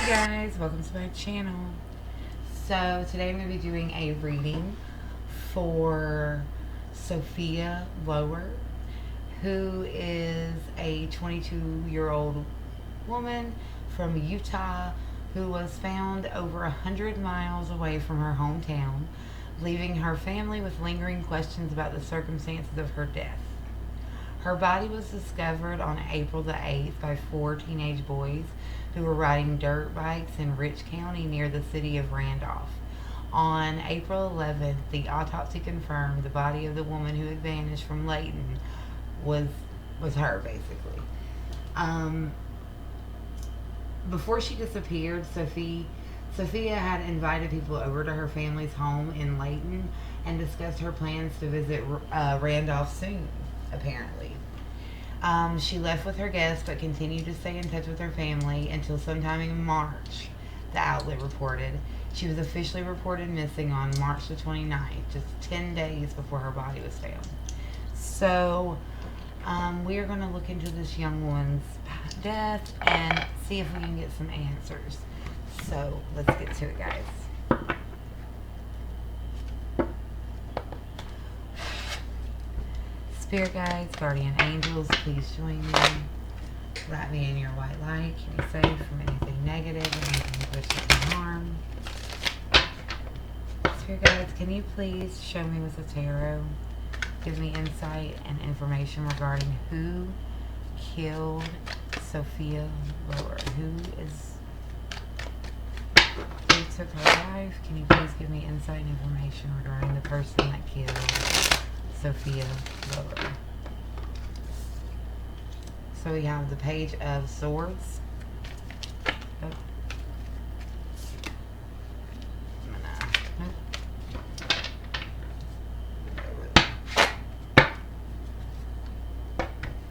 guys, welcome to my channel. So today I'm going to be doing a reading for Sophia Lower, who is a 22-year-old woman from Utah who was found over 100 miles away from her hometown, leaving her family with lingering questions about the circumstances of her death. Her body was discovered on April the 8th by 4 teenage boys who were riding dirt bikes in Rich County near the city of Randolph. On April 11th, the autopsy confirmed the body of the woman who had vanished from Layton was her, basically. Before she disappeared, Sophia had invited people over to her family's home in Layton and discussed her plans to visit Randolph soon, apparently. She left with her guests but continued to stay in touch with her family until sometime in March, the outlet reported. She was officially reported missing on March the 29th, just 10 days before her body was found. So, we are going to look into this young woman's death and see if we can get some answers. So, let's get to it, guys. Spirit guides, guardian angels, please join me. Wrap me in your white light. Keep me safe from anything negative, anything that wishes me harm. Spirit guides, can you please show me with the tarot? Give me insight and information regarding who killed Sophia Lower. Who took her life? Can you please give me insight and information regarding the person that killed Sophia Lower? So we have the Page of Swords. Oh.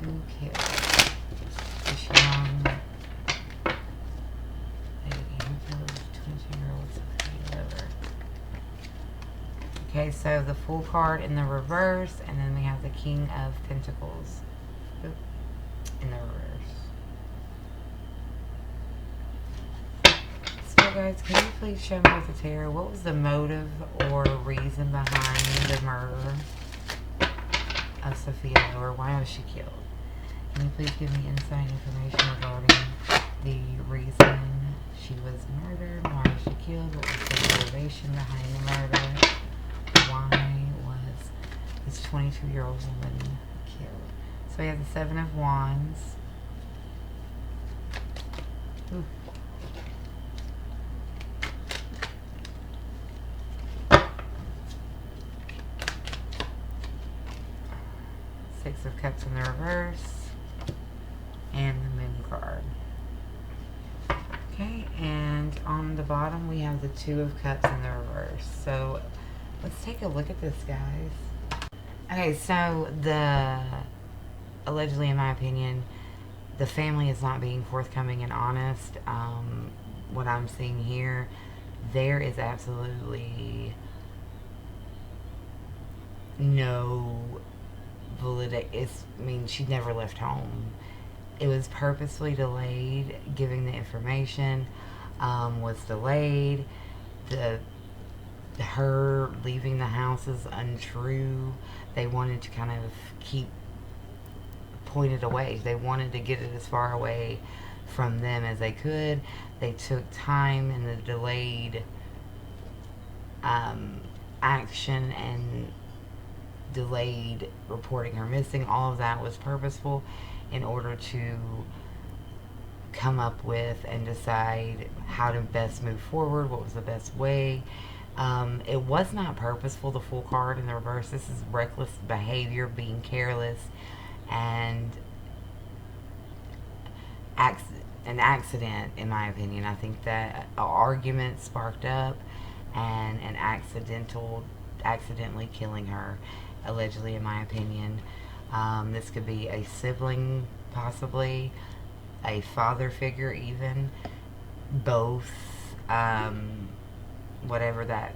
Okay. This young lady who killed 22-year-old Sophia Lower. Okay, so the Fool card in the reverse, and then we have the King of Pentacles in the reverse. So guys, can you please show me with the tarot, what was the motive or reason behind the murder of Sophia Lower? Why was she killed? Can you please give me insight and information regarding the reason she was murdered? Why was she killed? What was the motivation behind the murder? Why was this 22-year-old woman killed? So we have the Seven of Wands. Ooh. Six of Cups in the reverse. And the Moon card. Okay, and on the bottom we have the Two of Cups in the reverse. So let's take a look at this, guys. Okay, so allegedly, in my opinion, the family is not being forthcoming and honest. What I'm seeing here, there is absolutely no validity. I mean, she never left home. It was purposefully delayed. Giving the information was delayed. Her leaving the house is untrue. They wanted to kind of keep pointed away. They wanted to get it as far away from them as they could. They took time in the delayed action and delayed reporting her missing. All of that was purposeful in order to come up with and decide how to best move forward, what was the best way. It was not purposeful, the Fool card in the reverse. This is reckless behavior, being careless, and an accident, in my opinion. I think that an argument sparked up and an accidentally killing her, allegedly, in my opinion. This could be a sibling, possibly a father figure, even both, whatever that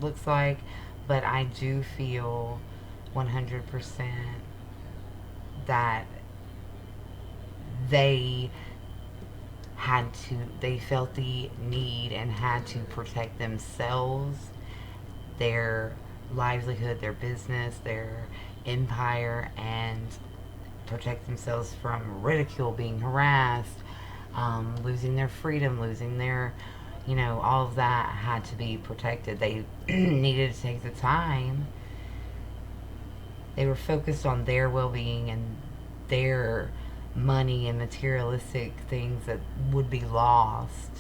looks like. But I do feel 100% that they they felt the need and had to protect themselves, their livelihood, their business, their empire, and protect themselves from ridicule, being harassed, losing their freedom, losing their, all of that had to be protected. They needed to take the time. They were focused on their well being and their money and materialistic things that would be lost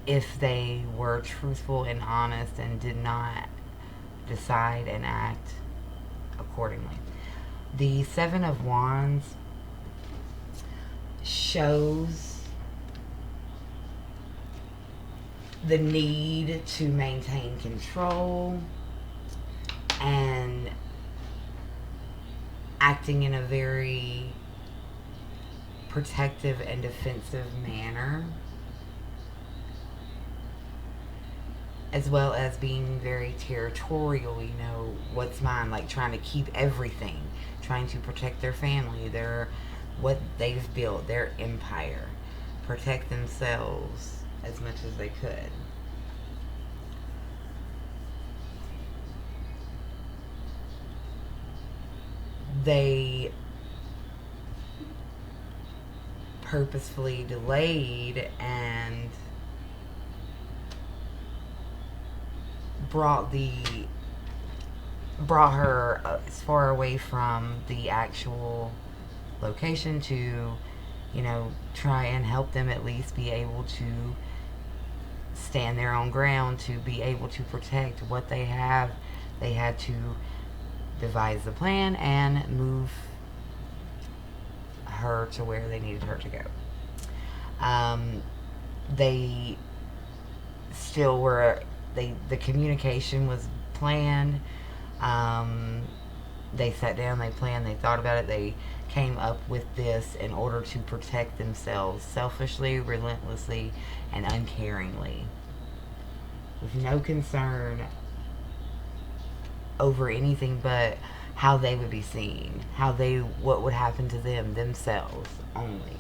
if they were truthful and honest and did not decide and act accordingly. The Seven of Wands shows the need to maintain control and acting in a very protective and defensive manner, as well as being very territorial, what's mine, like trying to keep everything, trying to protect their family, what they've built, their empire, protect themselves as much as they could. They purposefully delayed and brought her as far away from the actual location to, try and help them at least be able to stand their own ground, to be able to protect what they have. They had to devise the plan and move her to where they needed her to go. They still were, the communication was planned. They sat down, they planned, they thought about it, they came up with this in order to protect themselves selfishly, relentlessly, and uncaringly, with no concern over anything but how they would be seen, what would happen to them, themselves only.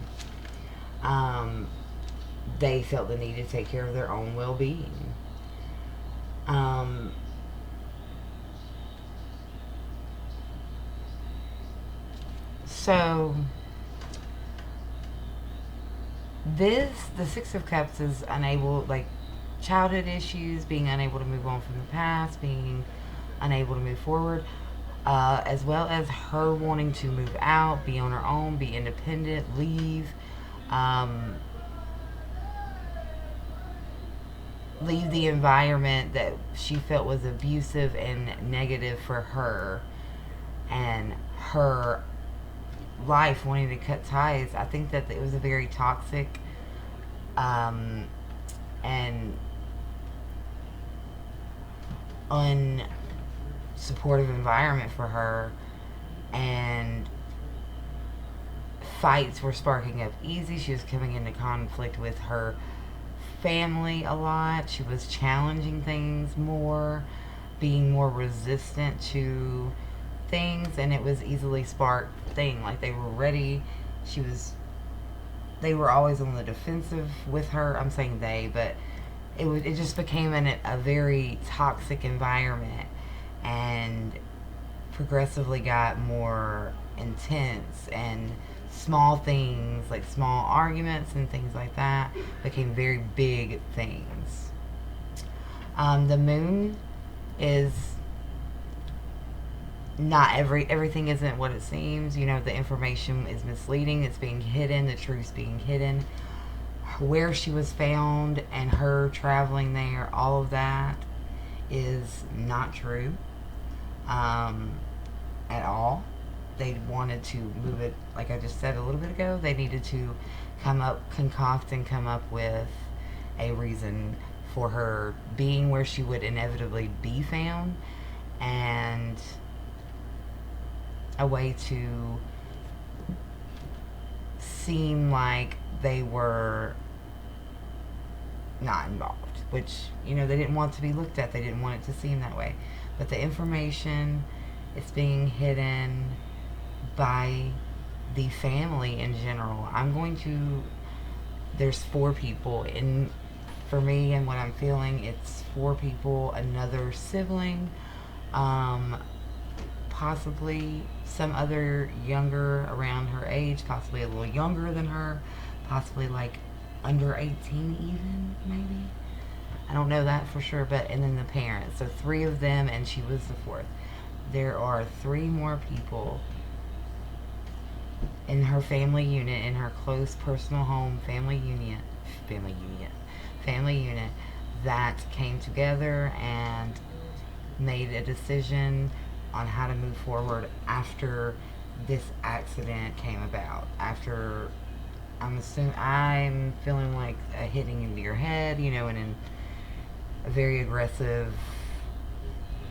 They felt the need to take care of their own well-being. So the Six of Cups is unable, like childhood issues, being unable to move on from the past, being unable to move forward, as well as her wanting to move out, be on her own, be independent, leave the environment that she felt was abusive and negative for her, and her life, wanting to cut ties. I think that it was a very toxic and unsupportive environment for her, and fights were sparking up easy. She was coming into conflict with her family a lot. She was challenging things more, being more resistant to things, and it was easily sparked thing. Like they were ready. They were always on the defensive with her. I'm saying they, but it just became a very toxic environment, and progressively got more intense, and small things like small arguments and things like that became very big things. The moon is not everything isn't what it seems. The information is misleading. It's being hidden. The truth's being hidden. Where she was found and her traveling there, all of that is not true at all. They wanted to move it, like I just said a little bit ago. They needed to concoct and come up with a reason for her being where she would inevitably be found, and a way to seem like they were not involved, which, they didn't want to be looked at. They didn't want it to seem that way. But the information is being hidden by the family in general. I'm going to there's 4 people in, for me and what I'm feeling, it's 4 people, another sibling, um, possibly some other younger around her age, possibly a little younger than her, possibly like under 18 even, maybe. I don't know that for sure, but and then the parents. So 3 of them, and she was the 4th. There are 3 more people in her family unit, in her close personal home family family unit that came together and made a decision on how to move forward after this accident came about. After I'm feeling like a hitting into your head, and in a very aggressive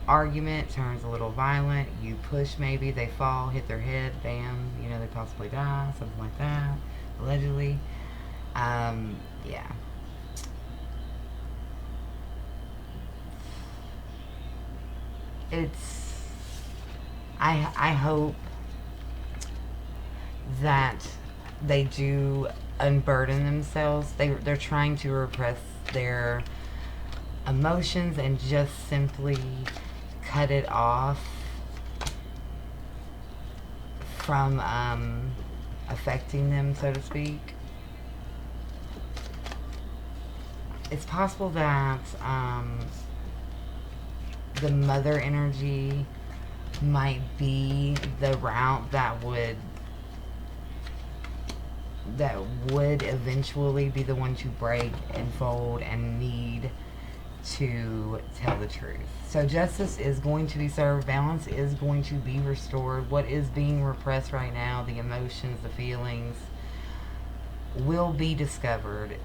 argument turns a little violent. You push, maybe they fall, hit their head, bam, they possibly die, something like that, allegedly. Yeah. It's, I hope that they do unburden themselves. They're trying to repress their emotions and just simply cut it off from affecting them, so to speak. It's possible that the mother energy might be the route that would eventually be the one to break and fold and need to tell the truth. So justice is going to be served. Balance is going to be restored. What is being repressed right now, the emotions, the feelings, will be discovered.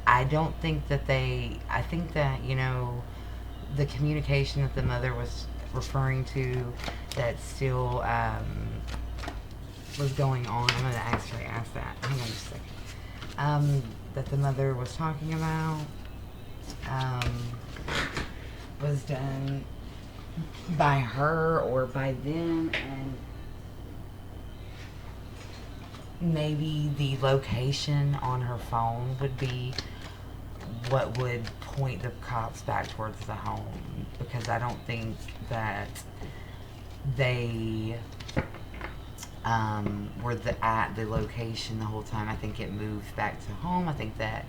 I don't think that I think that, the communication that the mother was referring to that still was going on. I'm going to actually ask that. Hang on just a second. That the mother was talking about was done by her or by them, and maybe the location on her phone would be what would point the cops back towards the home, because I don't think that they were at the location the whole time. I think it moved back to home. I think that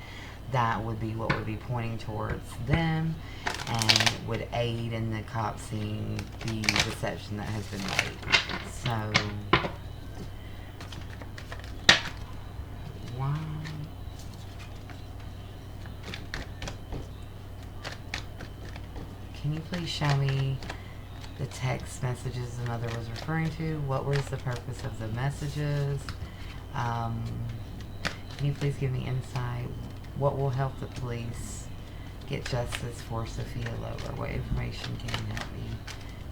would be what would be pointing towards them and would aid in the cops seeing the deception that has been made. So, why? Can you please show me the text messages the mother was referring to? What was the purpose of the messages? Can you please give me insight? What will help the police get justice for Sophia Lower? What information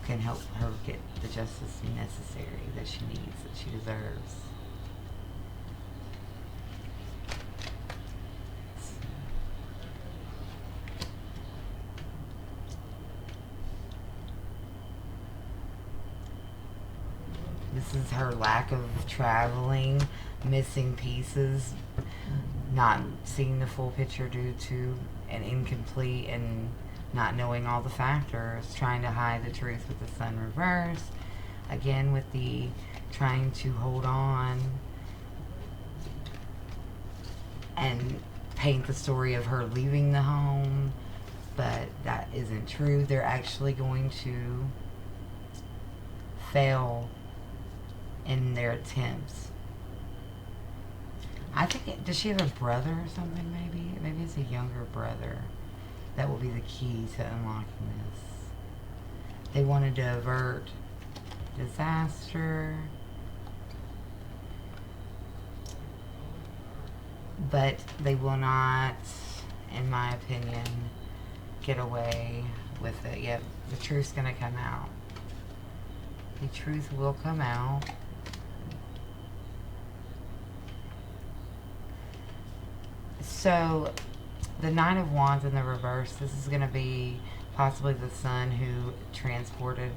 can help her get the justice necessary that she needs, that she deserves? This is her lack of traveling, missing pieces, not seeing the full picture due to an incomplete and not knowing all the factors, trying to hide the truth with the sun reversed. Again, with the trying to hold on and paint the story of her leaving the home, but that isn't true. They're actually going to fail in their attempts. I think does she have a brother or something? Maybe it's a younger brother that will be the key to unlocking this. They wanted to avert disaster, but they will not, in my opinion, get away with it. Yep, the truth's gonna come out. The truth will come out. So, the Nine of Wands in the reverse, this is going to be possibly the son who transported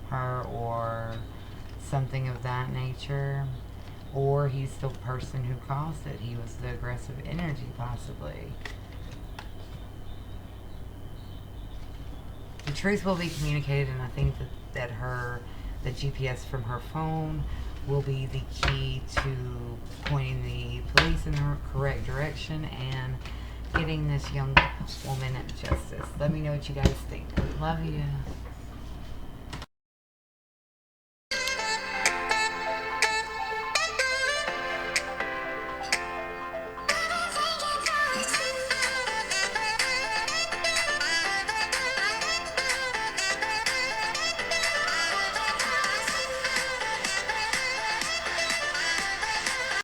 her or something of that nature. or he's the person who caused it. He was the aggressive energy, possibly. The truth will be communicated, and I think that the GPS from her phone will be the key to pointing the police in the correct direction and getting this young woman justice. Let me know what you guys think. Love you.